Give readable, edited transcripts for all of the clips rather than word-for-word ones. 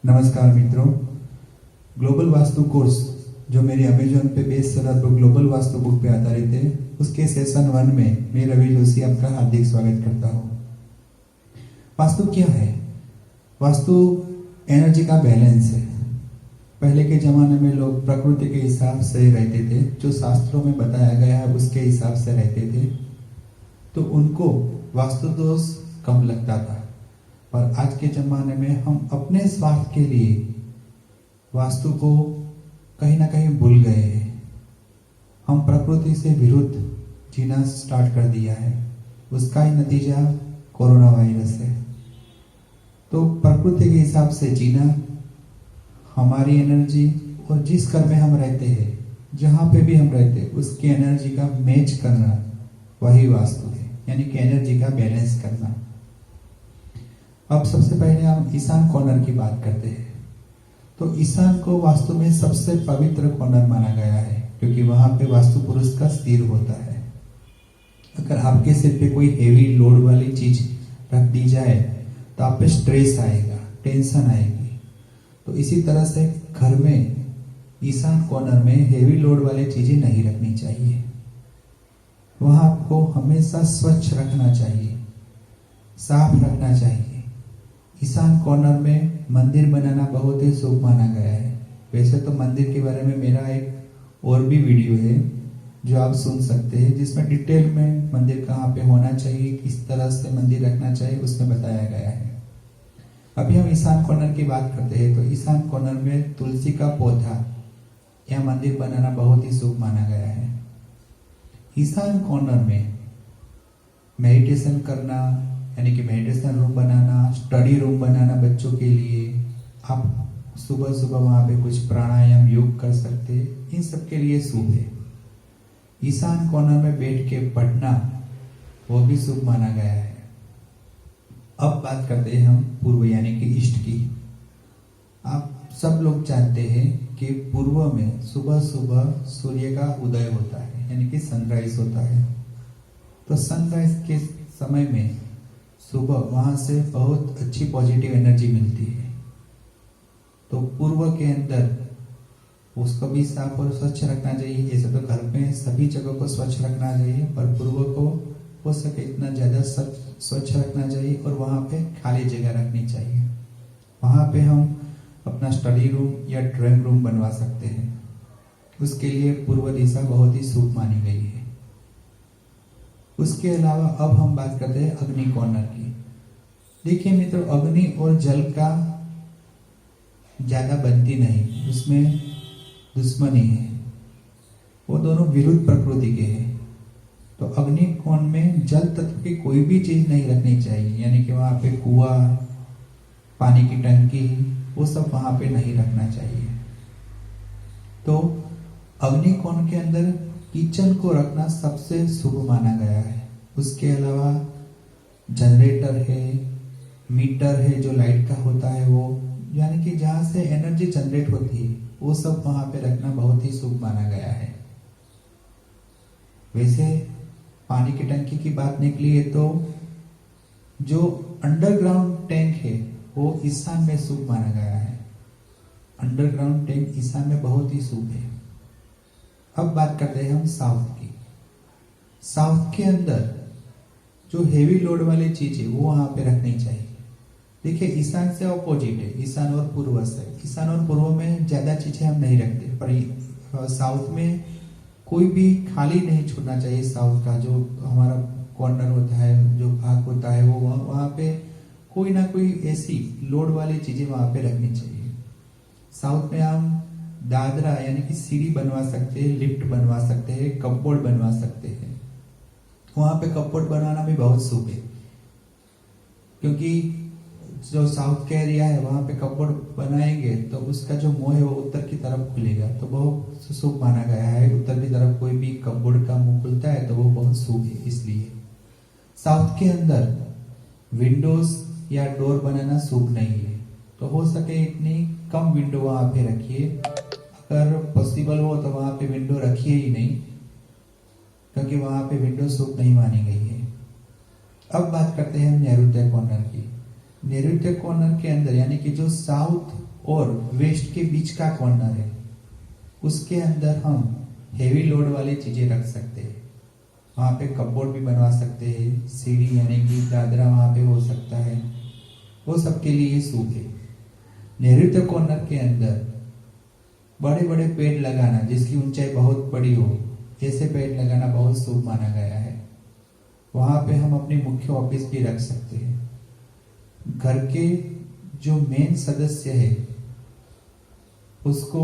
नमस्कार मित्रों, global vastu course जो मेरी अमेजोन पे best seller book global vastu book पे आधारित है, उसके सेशन 1 में मैं रवि जोशी आपका हार्दिक स्वागत करता हूँ। वास्तु क्या है? वास्तु एनर्जी का बैलेंस है। पहले के जमाने में लोग प्रकृति के हिसाब से रहते थे, जो शास्त्रों में बताया गया है उसके हिसाब से रहते थे, तो उनको वास्तु दोष कम लगता था। और आज के जमाने में हम अपने स्वार्थ के लिए वास्तु को कहीं ना कहीं भूल गए हैं। हम प्रकृति से विरुद्ध जीना स्टार्ट कर दिया है। उसका ही नतीजा कोरोना वायरस है। तो प्रकृति के हिसाब से जीना, हमारी एनर्जी और जिस घर में हम रहते हैं, जहाँ पे भी हम रहते हैं, उसकी एनर्जी का मैच करना, वही वास्तु है। यानी कि एनर्जी का बैलेंस करना। अब सबसे पहले हम ईशान कॉर्नर की बात करते हैं। तो ईशान को वास्तु में सबसे पवित्र कॉर्नर माना गया है, क्योंकि वहां पे वास्तु पुरुष का सिर होता है। अगर आपके सिर पे कोई हेवी लोड वाली चीज रख दी जाए तो आप पे स्ट्रेस आएगा, टेंशन आएगी। तो इसी तरह से घर में ईशान कॉर्नर में हेवी लोड वाली चीजें नहीं रखनी चाहिए। वहां आपको हमेशा स्वच्छ रखना चाहिए, साफ रखना चाहिए। ईशान कॉर्नर में मंदिर बनाना बहुत ही शुभ माना गया है। वैसे तो मंदिर के बारे में मेरा एक और भी वीडियो है जो आप सुन सकते हैं, जिसमें डिटेल में मंदिर कहाँ पे होना चाहिए, किस तरह से मंदिर रखना चाहिए, उसमें बताया गया है। अभी हम ईशान कॉर्नर की बात करते हैं। तो ईशान कॉर्नर में तुलसी का पौधा या मंदिर बनाना बहुत ही शुभ माना गया है। ईशान कॉर्नर में मेडिटेशन करना, यानी कि मेडिटेशन रूम बनाना, स्टडी रूम बनाना बच्चों के लिए, आप सुबह सुबह वहां पे कुछ प्राणायाम योग कर सकते हैं, इन सब के लिए शुभ है। ईशान कॉर्नर में बैठ के पढ़ना वो भी शुभ माना गया है। अब बात करते हैं हम पूर्व यानी कि ईस्ट की। आप सब लोग जानते हैं कि पूर्व में सुबह सुबह सूर्य का उदय होता है, यानी कि सनराइज होता है। तो सनराइज के समय में सुबह वहां से बहुत अच्छी पॉजिटिव एनर्जी मिलती है। तो पूर्व के अंदर उसको भी साफ और स्वच्छ रखना चाहिए। ऐसे तो घर में सभी जगह को स्वच्छ रखना चाहिए, पर पूर्व को हो सके इतना ज्यादा स्वच्छ रखना चाहिए। और वहां पे खाली जगह रखनी चाहिए। वहां पे हम अपना स्टडी रूम या ड्राइंग रूम बनवा सकते हैं। उसके लिए पूर्व दिशा बहुत ही शुभ मानी गई है। उसके अलावा अब हम बात करते हैं अग्नि कॉर्नर की। देखिए मित्रों, अग्नि और जल का ज्यादा बनती नहीं, उसमें दुश्मनी है। वो दोनों विरुद्ध प्रकृति के हैं। तो अग्नि कोण में जल तत्व की कोई भी चीज नहीं रखनी चाहिए, यानी कि वहां पे कुआं, पानी की टंकी, वो सब वहां पे नहीं रखना चाहिए। तो अग्नि कोण के अंदर किचन को रखना सबसे शुभ माना गया है। उसके अलावा जनरेटर है, मीटर है जो लाइट का होता है, वो यानी कि जहां से एनर्जी जनरेट होती है, वो सब वहां पे रखना बहुत ही शुभ माना गया है। वैसे पानी की टंकी की बात निकली है तो जो अंडरग्राउंड टैंक है वो ईशान में शुभ माना गया है। अंडरग्राउंड टैंक ईशान में बहुत ही शुभ है। अब बात करते हैं हम साउथ की। साउथ के अंदर जो हेवी लोड वाली चीज है वो वहां पे रखनी चाहिए। देखिए, ईशान से ऑपोजिट है, ईशान और पूर्व से। ईशान और पूर्व में ज्यादा चीजें हम नहीं रखते, पर साउथ में कोई भी खाली नहीं छोड़ना चाहिए। साउथ का जो हमारा कॉर्नर होता है, जो भाग होता है, वो वहां पे कोई ना कोई ऐसी लोड वाली चीजें वहां पे रखनी चाहिए। साउथ में हम दादरा यानी कि सीढ़ी बनवा सकते हैं, लिफ्ट बनवा सकते हैं, कपबोर्ड बनवा सकते हैं। वहां पे कपबोर्ड बनाना भी बहुत शुभ है, क्योंकि जो साउथ का एरिया है वहां पे कपबोर्ड बनाएंगे तो उसका जो मुंह है वो उत्तर की तरफ खुलेगा, तो बहुत शुभ माना गया है। उत्तर की तरफ कोई भी कपबोर्ड का मुंह खुलता है तो वो बहुत शुभ है। इसलिए साउथ के अंदर विंडोज या डोर बनाना शुभ नहीं है। तो हो सके इतनी कम विंडो वहां पे रखिए। अगर पॉसिबल हो तो वहां पे विंडो रखिए ही नहीं, क्योंकि वहां पे विंडो शुभ नहीं मानी गई है। अब बात करते हैं हम नैऋत्य कॉर्नर की। नैऋत्य कॉर्नर के अंदर यानी कि जो साउथ और वेस्ट के बीच का कॉर्नर है, उसके अंदर हम हेवी लोड वाली चीजें रख सकते हैं। वहां पे कपबोर्ड भी बनवा सकते हैं, सीढ़ी यानी कि दादरा वहां पे हो सकता है, वो सबके लिए ये शुभ है। नैऋत्य कॉर्नर के अंदर बड़े बड़े पेड़ लगाना जिसकी ऊंचाई बहुत बड़ी हो, ऐसे पेड़ लगाना बहुत शुभ माना गया है। वहां पे हम अपनी मुख्य ऑफिस भी रख सकते हैं। घर के जो मेन सदस्य है उसको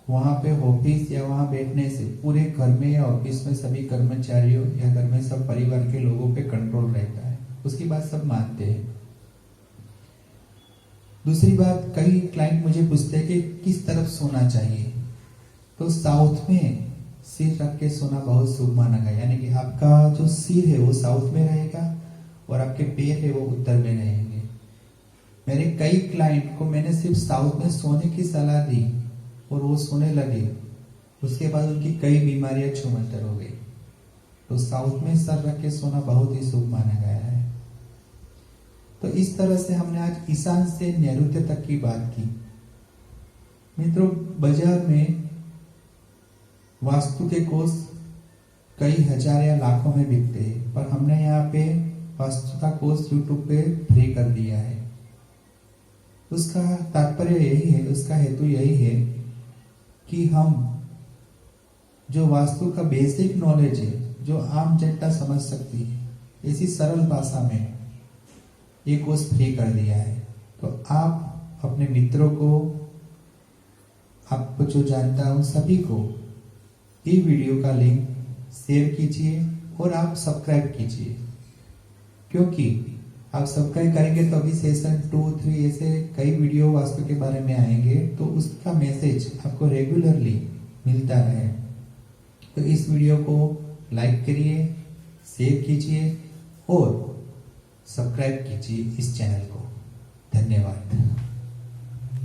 वहां पे ऑफिस या वहां बैठने से पूरे घर में या ऑफिस में सभी कर्मचारियों या घर में सब परिवार के लोगों पे कंट्रोल रहता है, उसकी बात सब मानते हैं। दूसरी बात, कई क्लाइंट मुझे पूछते हैं कि किस तरफ सोना चाहिए, तो साउथ में सिर रख के सोना बहुत शुभ माना गया, यानी कि आपका जो सिर है वो साउथ में रहेगा और आपके पैर है वो उत्तर में रहेंगे। मेरे कई क्लाइंट को मैंने सिर्फ साउथ में सोने की सलाह दी और वो सोने लगे, उसके बाद उनकी कई बीमारियां छूमंतर हो गई। तो साउथ में सर रख के सोना बहुत ही शुभ माना गया है। तो इस तरह से हमने आज ईशान से नैऋत्य तक की बात की। मित्रों, बाजार में वास्तु के कोर्स कई हजार या लाखों में बिकते हैं, पर हमने यहाँ पे वास्तु का कोर्स यूट्यूब पे फ्री कर दिया है। उसका तात्पर्य यही है, उसका हेतु यही है कि हम जो वास्तु का बेसिक नॉलेज है, जो आम जनता समझ सकती है, ऐसी सरल भाषा में ये कोर्स फ्री कर दिया है। तो आप अपने मित्रों को, आपको जो जानता है उन सभी को ये वीडियो का लिंक शेयर कीजिए और आप सब्सक्राइब कीजिए, क्योंकि आप सब्सक्राइब करेंगे तो अभी सेशन 2, 3 ऐसे कई वीडियो वास्तु के बारे में आएंगे, तो उसका मैसेज आपको रेगुलरली मिलता रहे। तो इस वीडियो को लाइक करिए, शेयर कीजिए और सब्सक्राइब कीजिए इस चैनल को। धन्यवाद।